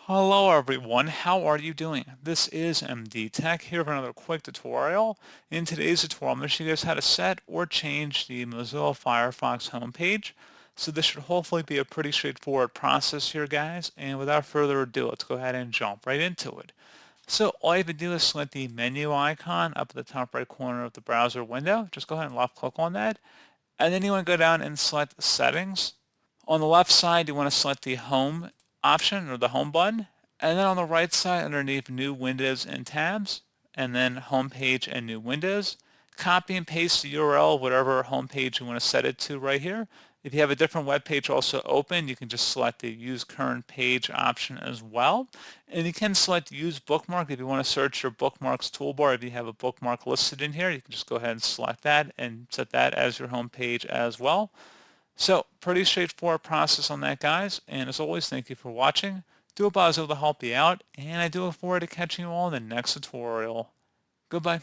Hello everyone, how are you doing? This is MD Tech here for another quick tutorial. In today's tutorial, I'm going to show you guys how to set or change the Mozilla Firefox homepage. So this should hopefully be a pretty straightforward process here, guys. And without further ado, let's go ahead and jump right into it. So all you have to do is select the menu icon up at the top right corner of the browser window. Just go ahead and left click on that. And then you want to go down and select Settings. On the left side, you want to select the Home option or the Home button. And then on the right side, underneath New Windows and Tabs, and then Homepage and New Windows, copy and paste the URL of whatever homepage you want to set it to right here. If you have a different web page also open, you can just select the Use Current Page option as well. And you can select Use Bookmark if you want to search your bookmarks toolbar. If you have a bookmark listed in here, you can just go ahead and select that and set that as your home page as well. So pretty straightforward process on that, guys. And as always, thank you for watching. Do hope I was able to help you out, and I do look forward to catching you all in the next tutorial. Goodbye.